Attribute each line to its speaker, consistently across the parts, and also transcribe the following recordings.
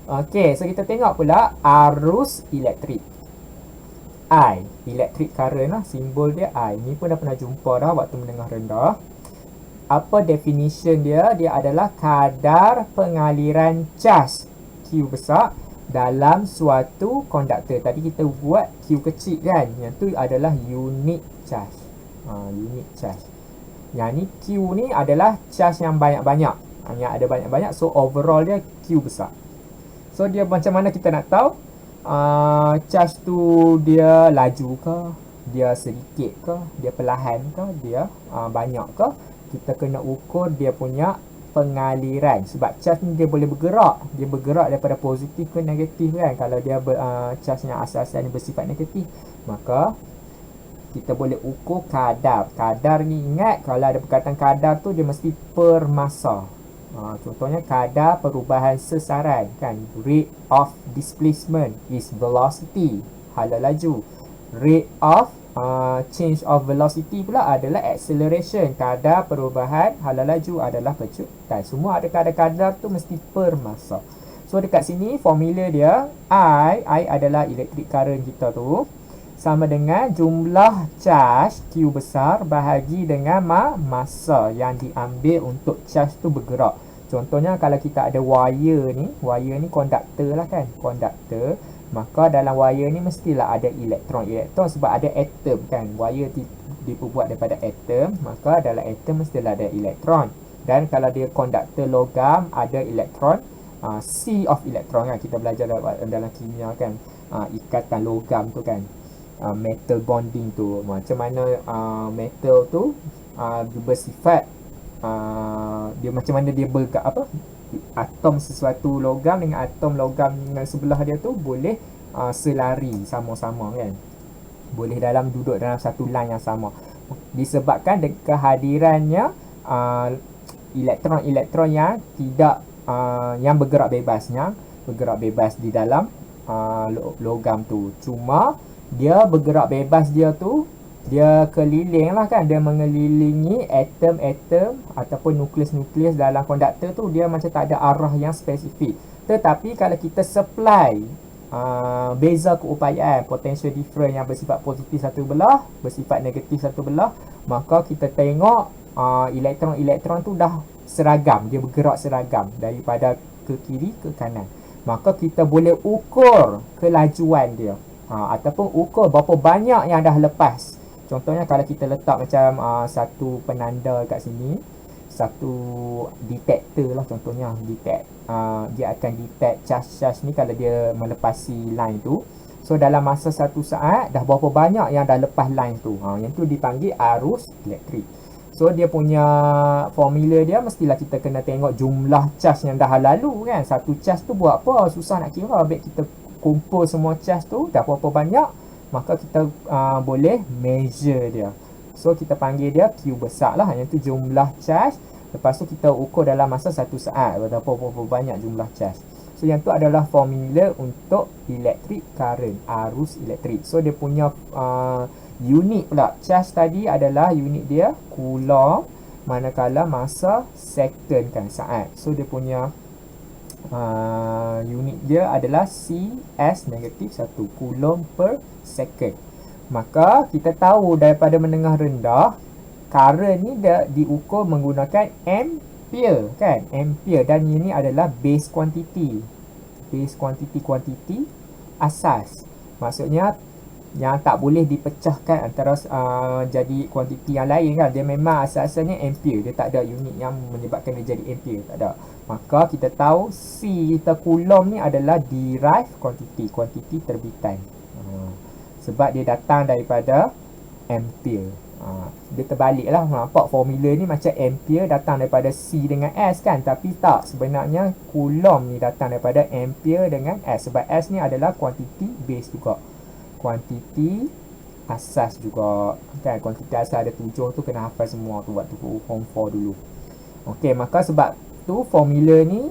Speaker 1: Okey, so kita tengok pula arus elektrik. I, electric current lah, simbol dia I. Ni pun dah pernah jumpa dah waktu menengah rendah. Apa definition dia? Dia adalah kadar pengaliran cas Q besar dalam suatu konduktor. Tadi kita buat Q kecil kan, yang tu adalah unit charge. Unit charge. Yang ni Q ni adalah charge yang banyak-banyak, yang ada banyak-banyak, so overall dia Q besar. So dia macam mana kita nak tahu charge tu dia laju ke, dia sedikit ke, dia perlahan ke, dia banyak ke. Kita kena ukur dia punya pengaliran, sebab charge ni dia boleh bergerak, dia bergerak daripada positif ke negatif kan. Kalau dia charge yang asal-asalnya bersifat negatif, maka kita boleh ukur kadar. Kadar ni ingat, kalau ada perkataan kadar tu dia mesti per massa. Contohnya kadar perubahan sesaran kan, rate of displacement is velocity, hala laju. Rate of change of velocity pula adalah acceleration, kadar perubahan hala laju adalah pecutan. Semua ada kadar-kadar tu mesti per massa. So dekat sini formula dia I adalah electric current kita tu sama dengan jumlah charge Q besar bahagi dengan massa yang diambil untuk charge tu bergerak. Contohnya kalau kita ada wire ni konduktor lah kan, konduktor. Maka dalam wire ni mestilah ada elektron sebab ada atom kan. Wire diperbuat daripada atom, maka dalam atom mestilah ada elektron. Dan kalau dia konduktor logam, ada elektron, C of elektron kan. Kita belajar dalam kimia kan, ikatan logam tu kan, metal bonding tu. Macam mana metal tu bersifat, dia macam mana dia atom sesuatu logam dengan atom logam yang sebelah dia tu boleh selari sama-sama kan, boleh duduk dalam satu line yang sama disebabkan kehadirannya elektron-elektron yang tidak yang bergerak bebas di dalam logam tu. Cuma dia bergerak bebas dia tu, dia keliling lah kan, dia mengelilingi atom-atom ataupun nukleus-nukleus dalam konduktor tu. Dia macam tak ada arah yang spesifik. Tetapi kalau kita supply beza keupayaan, potential difference yang bersifat positif satu belah, bersifat negatif satu belah, maka kita tengok elektron-elektron tu dah seragam, dia bergerak seragam daripada ke kiri ke kanan. Maka kita boleh ukur kelajuan dia, ataupun ukur berapa banyak yang dah lepas. Contohnya kalau kita letak macam satu penanda kat sini, satu detector lah contohnya, dia akan detect charge-charge ni kalau dia melepasi line tu. So dalam masa satu saat dah berapa banyak yang dah lepas line tu, yang tu dipanggil arus elektrik. So dia punya formula dia mestilah kita kena tengok jumlah charge yang dah lalu kan. Satu charge tu buat apa, susah nak kira. Baik kita kumpul semua charge tu dah berapa banyak, maka kita boleh measure dia. So kita panggil dia Q besar lah, yang tu jumlah charge. Lepas tu kita ukur dalam masa satu saat berapa banyak jumlah charge. So yang tu adalah formula untuk electric current, arus elektrik. So dia punya unit pula, charge tadi adalah unit dia coulomb, manakala masa second kan, saat. So dia punya unit dia adalah CS negatif 1 coulomb per second. Maka kita tahu daripada menengah rendah, current ni dia diukur menggunakan ampere kan, ampere. Dan ini adalah base quantity, kuantiti asas. Maksudnya yang tak boleh dipecahkan antara jadi kuantiti yang lain kan. Dia memang asal-asalnya ampere, dia tak ada unit yang menyebabkan dia jadi ampere, tak ada. Maka kita tahu C kita coulomb ni adalah derived kuantiti terbitan, sebab dia datang daripada ampere. Dia terbalik lah, nampak formula ni macam ampere datang daripada C dengan S kan, tapi tak, sebenarnya coulomb ni datang daripada ampere dengan S, sebab S ni adalah kuantiti base juga, kuantiti asas juga kan. Kuantiti asas ada 7 tu, kena hafal semua tu waktu form 4 dulu. Okey, maka sebab tu formula ni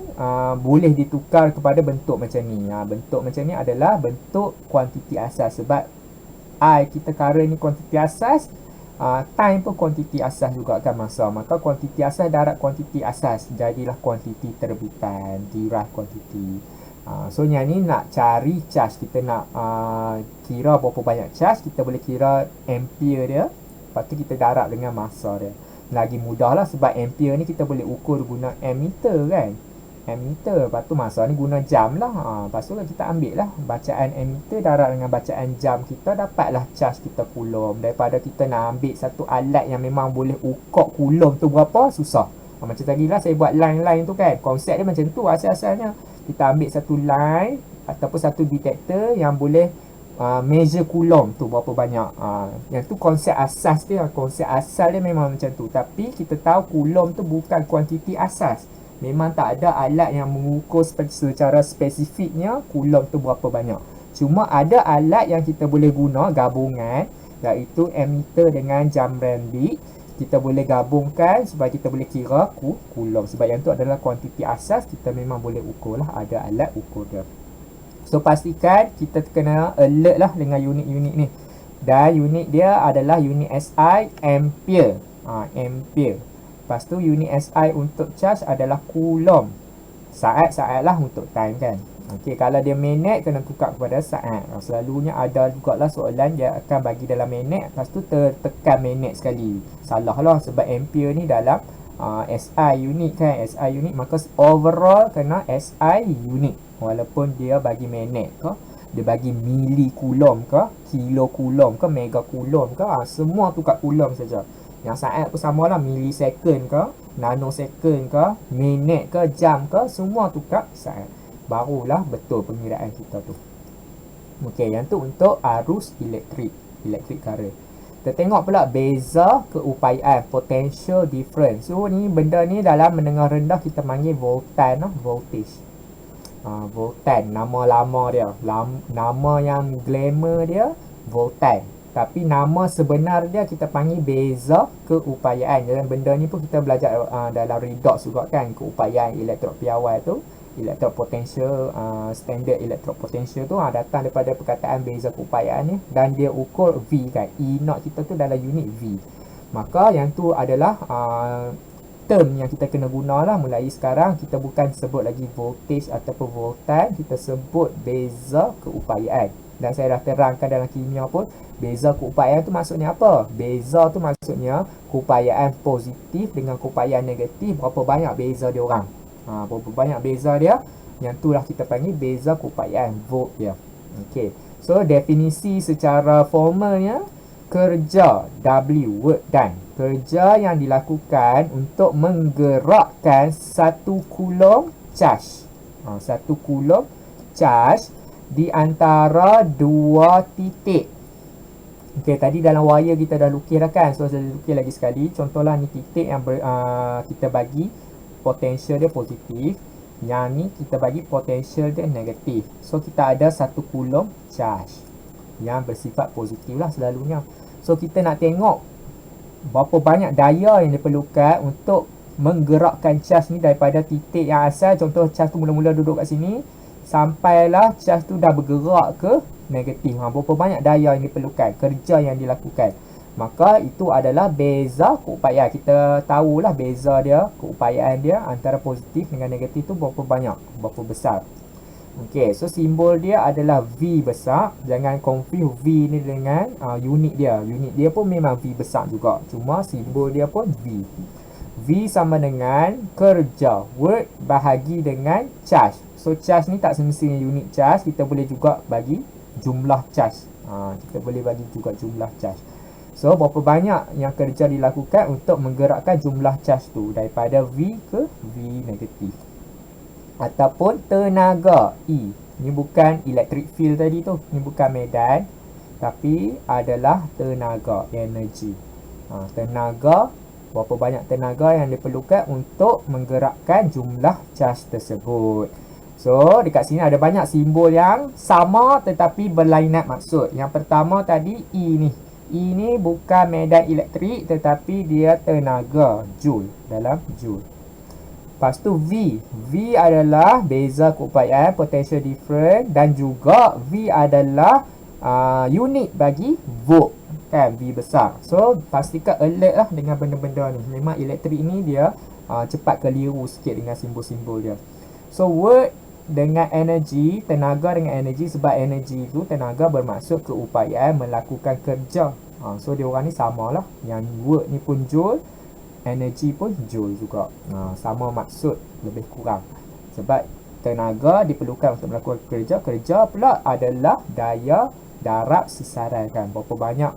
Speaker 1: boleh ditukar kepada bentuk macam ni. Bentuk macam ni adalah bentuk kuantiti asas, sebab I kita current ni kuantiti asas, time pun kuantiti asas juga kan, masa. Maka kuantiti asas darab kuantiti asas, jadilah kuantiti terbitan, derived quantity. So yang ni nak cari charge, kita nak kira berapa banyak charge, kita boleh kira ampere dia, lepas tu kita darab dengan masa dia. Lagi mudah lah sebab ampere ni kita boleh ukur guna ammeter kan, ammeter, lepas tu masa ni guna jam lah. Lepas tu kita ambil lah bacaan ammeter darab dengan bacaan jam kita, dapatlah charge kita coulomb. Daripada kita nak ambil satu alat yang memang boleh ukur coulomb tu berapa, susah. Macam tadi lah saya buat line-line tu kan, konsep dia macam tu asal-asalnya. Kita ambil satu line ataupun satu detektor yang boleh measure coulomb tu berapa banyak. Yang tu konsep asas dia, konsep asal dia memang macam tu. Tapi kita tahu coulomb tu bukan kuantiti asas. Memang tak ada alat yang mengukur secara spesifiknya coulomb tu berapa banyak. Cuma ada alat yang kita boleh guna gabungan, iaitu ammeter dengan jam rambit. Kita boleh gabungkan supaya kita boleh kira coulomb. Sebab yang tu adalah kuantiti asas, kita memang boleh ukur lah, ada alat ukur dia. So pastikan kita kena alert lah dengan unit-unit ni. Dan unit dia adalah unit SI ampere. Ampere. Lepas tu unit SI untuk charge adalah coulomb. Saat-saat lah untuk time kan. Okey, kalau dia minit kena tukar kepada saat. Selalunya ada jugalah soalan dia akan bagi dalam minit, lepas tu tekan minit sekali. Salah lah sebab ampere ni dalam SI unit kan, SI unit, maka overall kena SI unit. Walaupun dia bagi minit ke, dia bagi mili coulomb ke, kilo coulomb ke, mega coulomb ke, semua tukar coulomb saja. Yang saat pun samalah, millisecond ke, nanosecond ke, minit ke, jam ke, semua tukar saat. Barulah betul pengiraan kita tu. Okey, yang tu untuk arus elektrik, electric current. Kita tengok pula beza keupayaan, potential difference. So ni benda ni dalam menengah rendah kita panggil voltan, voltage. Voltan, nama lama dia, nama yang glamour dia voltan. Tapi nama sebenar dia kita panggil beza keupayaan. Dalam benda ni pun kita belajar dalam redox juga kan, keupayaan elektrod piawai tu, electrode potential, standard electrode potential tu datang daripada perkataan beza keupayaan ni, dan dia ukur V kan, E0 kita tu dalam unit V. Maka yang tu adalah term yang kita kena guna lah mulai sekarang. Kita bukan sebut lagi voltage ataupun voltan, kita sebut beza keupayaan. Dan saya dah terangkan dalam kimia pun, beza keupayaan tu maksudnya apa? Beza tu maksudnya keupayaan positif dengan keupayaan negatif, berapa banyak beza dia orang. Berapa banyak beza dia, yang tu lah kita panggil beza keupayaan, volt dia. Okey, so definisi secara formalnya, kerja W, work done, kerja yang dilakukan untuk menggerakkan 1 coulomb charge, 1 coulomb charge di antara 2 titik. Okey, tadi dalam wire kita dah lukis dah kan, so saya lukis lagi sekali. Contohlah ni titik yang kita bagi potential dia positif, yang ni kita bagi potential dia negatif. So kita ada 1 coulomb charge yang bersifat positif lah selalunya. So kita nak tengok berapa banyak daya yang diperlukan untuk menggerakkan charge ni daripada titik yang asal, contoh charge tu mula-mula duduk kat sini, sampailah charge tu dah bergerak ke negatif. Berapa banyak daya yang diperlukan, kerja yang dilakukan. Maka itu adalah beza keupayaan. Kita tahulah beza dia, keupayaan dia antara positif dengan negatif tu berapa banyak, berapa besar. Okey, so simbol dia adalah V besar. Jangan confuse V ni dengan unit dia. Unit dia pun memang V besar juga, cuma simbol dia pun V. V sama dengan kerja, work bahagi dengan charge. So charge ni tak semestinya unit charge, kita boleh juga bagi jumlah charge. Kita boleh bagi juga jumlah charge. So berapa banyak yang kerja dilakukan untuk menggerakkan jumlah charge tu daripada V ke V negatif. Ataupun tenaga E. Ni bukan electric field tadi tu, ni bukan medan, tapi adalah tenaga, energy. Tenaga, berapa banyak tenaga yang diperlukan untuk menggerakkan jumlah charge tersebut. So dekat sini ada banyak simbol yang sama tetapi berlainan maksud. Yang pertama tadi E ni. E ni bukan medan elektrik tetapi dia tenaga, joule, dalam joule. Lepas tu V. V adalah beza keupayaan, potential difference, dan juga V adalah unit bagi volt kan, V besar. So pastikan alert lah dengan benda-benda ni. Memang elektrik ni dia cepat keliru sikit dengan simbol-simbol dia. So work dengan energi, tenaga dengan energi, sebab energi itu tenaga bermaksud keupayaan melakukan kerja. So dia orang ni sama lah. Yang work ni pun joule, energi pun joule juga. Sama maksud lebih kurang. Sebab tenaga diperlukan untuk melakukan kerja. Kerja pula adalah daya darab sesaran kan. Berapa banyak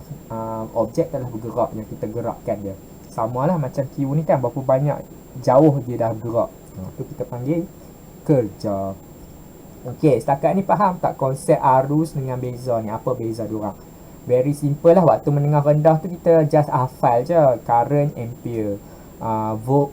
Speaker 1: objek telah bergerak yang kita gerakkan dia. Sama lah macam Q ni kan. Berapa banyak jauh dia dah bergerak. Tu kita panggil kerja. Okey, setakat ni faham tak konsep arus dengan beza ni? Apa beza diorang? Very simple lah. Waktu menengah rendah tu kita just hafal je. Current, ampere. Volt,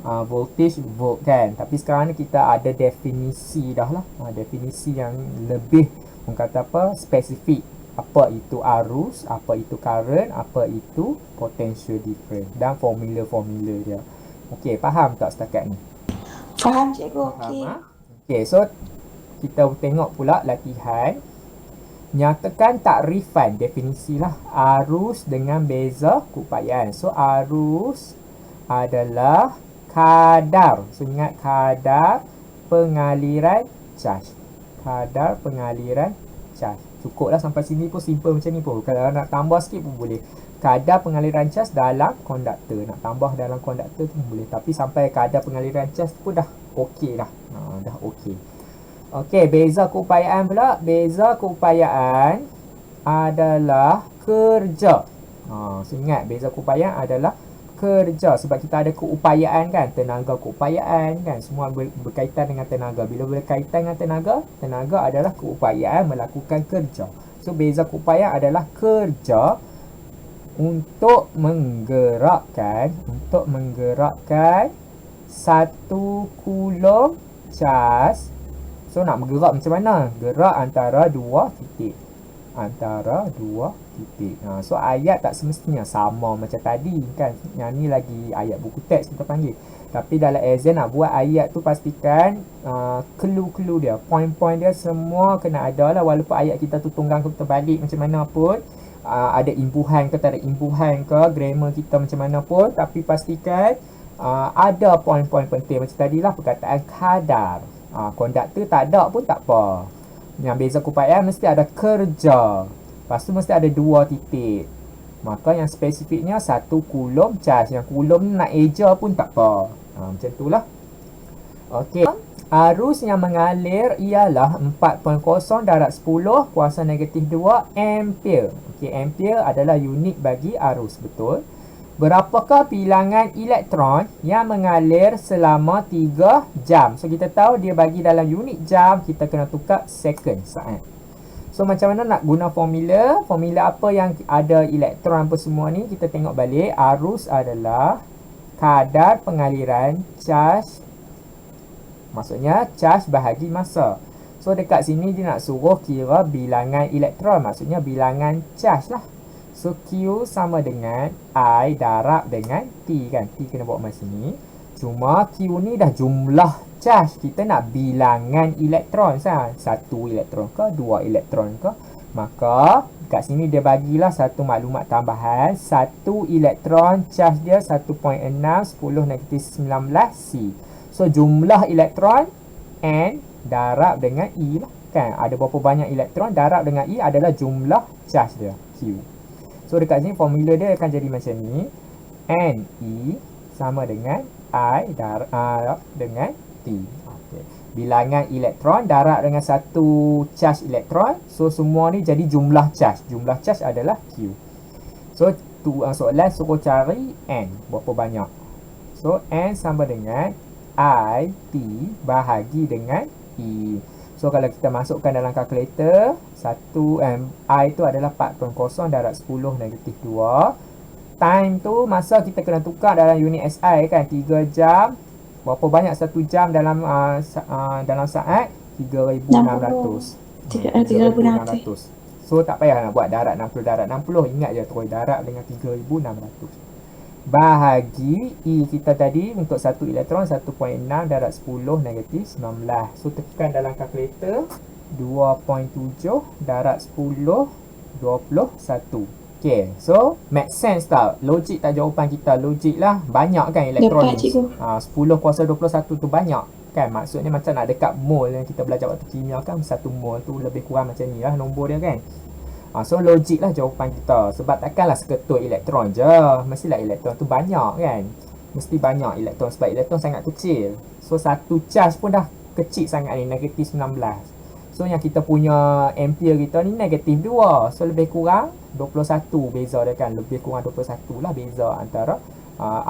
Speaker 1: voltage, volt kan. Tapi sekarang ni kita ada definisi dah lah. Definisi yang lebih, orang kata apa, spesifik. Apa itu arus, apa itu current, apa itu potential difference. Dan formula-formula dia. Okey, faham tak setakat ni?
Speaker 2: Faham cikgu, okey.
Speaker 1: Okey, so kita tengok pula latihan. Nyatakan takrifan, definisi lah. Arus dengan beza keupayaan. So, arus adalah kadar. So, ingat kadar pengaliran charge. Kadar pengaliran charge. Cukup lah sampai sini pun simple macam ni pun. Kalau nak tambah sikit pun boleh. Kadar pengaliran charge dalam konduktor. Nak tambah dalam konduktor tu pun boleh. Tapi sampai kadar pengaliran charge pun dah okey dah. Dah okey. Okey, beza keupayaan pula. Beza keupayaan adalah kerja. So ingat, beza keupayaan adalah kerja. Sebab kita ada keupayaan kan. Tenaga keupayaan kan. Semua berkaitan dengan tenaga. Bila berkaitan dengan tenaga, tenaga adalah keupayaan melakukan kerja. So beza keupayaan adalah kerja untuk menggerakkan 1 coulomb charge. So nak bergerak macam mana? Gerak antara dua titik. So ayat tak semestinya sama macam tadi kan. Yang ni lagi ayat buku teks kita panggil. Tapi dalam exam nak buat ayat tu pastikan clue-clue dia, point-point dia semua kena ada lah. Walaupun ayat kita tu tunggang ke terbalik macam mana pun, ada imbuhan ke tak ada imbuhan ke, grammar kita macam mana pun, tapi pastikan ada point-point penting. Macam tadilah perkataan kadar. Konduktor tak ada pun tak apa. Yang beza keupayaan mesti ada kerja. Lepas tu mesti ada dua titik. Maka yang spesifiknya 1 coulomb charge. Yang coulomb ni nak eja pun tak apa. Macam itulah. Okey. Arus yang mengalir ialah 4.0 darab 10 kuasa negatif 2 ampere. Okey, ampere adalah unit bagi arus, betul? Berapakah bilangan elektron yang mengalir selama 3 jam? So, kita tahu dia bagi dalam unit jam, kita kena tukar second, saat. So, macam mana nak guna formula? Formula apa yang ada elektron apa semua ni? Kita tengok balik. Arus adalah kadar pengaliran charge. Maksudnya, charge bahagi massa. So, dekat sini dia nak suruh kira bilangan elektron. Maksudnya, bilangan charge lah. So, Q sama dengan I darab dengan T kan. T kena bawa masa sini. Cuma Q ni dah jumlah charge. Kita nak bilangan elektron. Satu elektron ke? 2 elektron ke? Maka, kat sini dia bagilah satu maklumat tambahan. Satu elektron charge dia 1.6 10 negatif 19 C. So, jumlah elektron N darab dengan E lah. Kan? Ada berapa banyak elektron darab dengan E adalah jumlah charge dia. Q. So, dekat sini formula dia akan jadi macam ni. NE sama dengan I darab dengan T. Okay. Bilangan elektron darab dengan satu charge elektron. So, semua ni jadi jumlah charge. Jumlah charge adalah Q. So, soalan suruh cari N. Berapa banyak? So, N sama dengan I, T bahagi dengan E. So, kalau kita masukkan dalam kalkulator, I tu adalah 4.0 darab 10 negatif 2. Time tu, masa kita kena tukar dalam unit SI kan, 3 jam. Berapa banyak 1 jam dalam saat? 3,600. 3,600. So, tak payah nak buat darab 60 darab 60. Ingat je terus darab dengan 3,600. Bahagi E kita tadi untuk 1 elektron 1.6 darab 10 negatif 19. So, tekan dalam kalkulator 2.7 darab 10 21. Okay, so make sense tak? Logik tak jawapan kita? Logik lah. Banyak kan elektron ni? 10 kuasa 21 tu banyak. Kan maksudnya macam nak dekat mol yang kita belajar waktu kimia kan, 1 mol tu lebih kurang macam ni lah nombor dia kan. So logik lah jawapan kita. Sebab takkanlah seketul elektron je. Mestilah elektron tu banyak kan. Mesti banyak elektron sebab elektron sangat kecil. So satu charge pun dah kecil sangat ni, negatif 19. So yang kita punya ampere kita ni negatif 2. So lebih kurang 21 beza dia kan. Lebih kurang 21 lah beza antara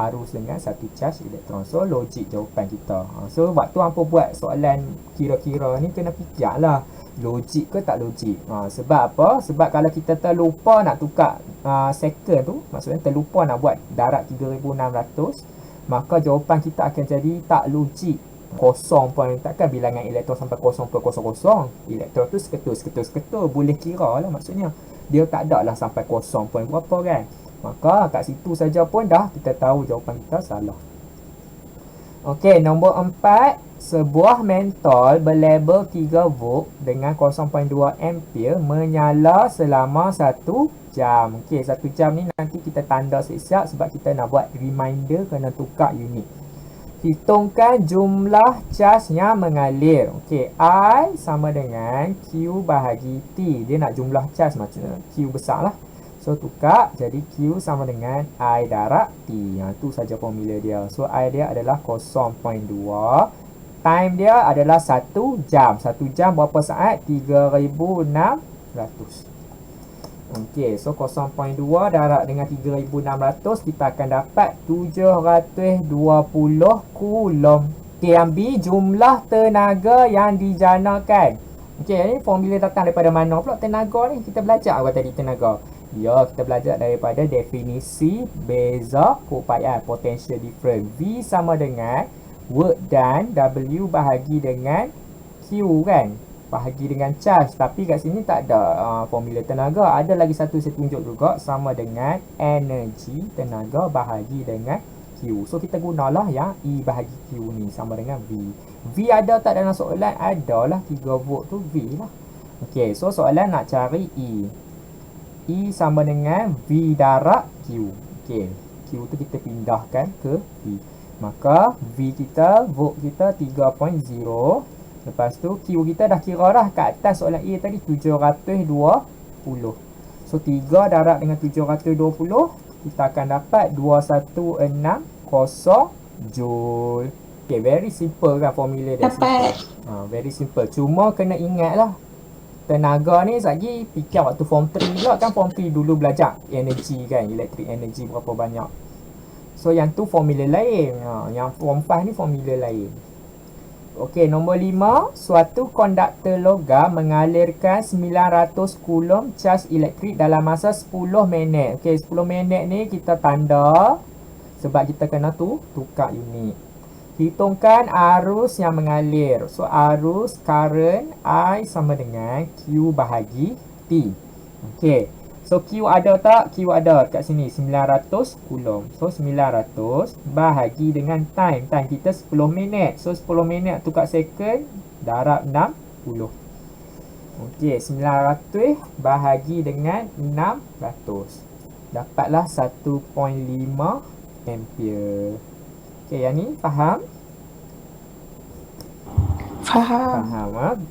Speaker 1: arus dengan satu charge elektron. So logik jawapan kita. So waktu hampa buat soalan kira-kira ni kena fikir lah, logik ke tak logik. Sebab apa? Sebab kalau kita terlupa nak tukar second tu, maksudnya terlupa nak buat darab 3600, maka jawapan kita akan jadi tak logik. Kosong pun takkan bilangan elektron sampai 0.00. Elektron tu seketul boleh kira lah, maksudnya dia tak ada lah sampai 0 point berapa kan. Maka kat situ saja pun dah kita tahu jawapan kita salah. Okey, nombor 4. Sebuah mentol berlabel 3 volt dengan 0.2 ampere menyala selama 1 jam. Okey, 1 jam ni nanti kita tanda siap-siap sebab kita nak buat reminder kena tukar unit. Hitungkan jumlah charge yang mengalir. Okey, I sama dengan Q bahagi T. Dia nak jumlah charge macam Q besar lah. So tukar jadi Q sama dengan I darab T. Tu saja formula dia. So I dia adalah 0.2. Time dia adalah 1 jam. 1 jam berapa saat? 3600. Okey, so 0.2 darab dengan 3600, kita akan dapat 720 coulomb. Okey, yang B, jumlah tenaga yang dijanakan. Okey, ni formula datang daripada mana pula tenaga ni? Kita belajar apa tadi tenaga? Ya, kita belajar daripada definisi beza keupayaan, potential difference. V sama dengan work done, W bahagi dengan Q kan, bahagi dengan charge. Tapi kat sini tak ada formula tenaga. Ada lagi satu saya tunjuk juga, sama dengan energy, tenaga bahagi dengan Q. So kita gunalah yang E bahagi Q ni sama dengan V. V ada tak dalam soalan? Ada lah, 3 volt tu V lah. Okey, so soalan nak cari E. E sama dengan V darab Q. Okey, Q tu kita pindahkan ke V. Maka V kita, volt kita 3.0. Lepas tu Q kita dah kira dah kat atas soalan A tadi 720. So 3 darab dengan 720, kita akan dapat 2160 joule. Okay, very simple kan formula dia.
Speaker 2: Dapat.
Speaker 1: Very simple. Cuma kena ingat lah, tenaga ni lagi fikir waktu form 3 pula kan. Form 3 dulu belajar energy kan, electric energy berapa banyak. So yang tu formula lain. Yang form 5 ni formula lain. Okey, nombor 5. Suatu konduktor logam mengalirkan 900 coulomb charge elektrik dalam masa 10 minit. Okey, 10 minit ni kita tanda sebab kita kena tukar unit. Hitungkan arus yang mengalir. So arus current I sama dengan Q bahagi T. Okey. So Q ada tak? Q ada kat sini 900 coulomb. So 900 bahagi dengan time. Time kita 10 minit. So 10 minit tukar second darab 60. Okey, 900 bahagi dengan 600. Dapatlah 1.5 ampere. Okey, yang ni faham?
Speaker 2: Faham.
Speaker 1: Faham.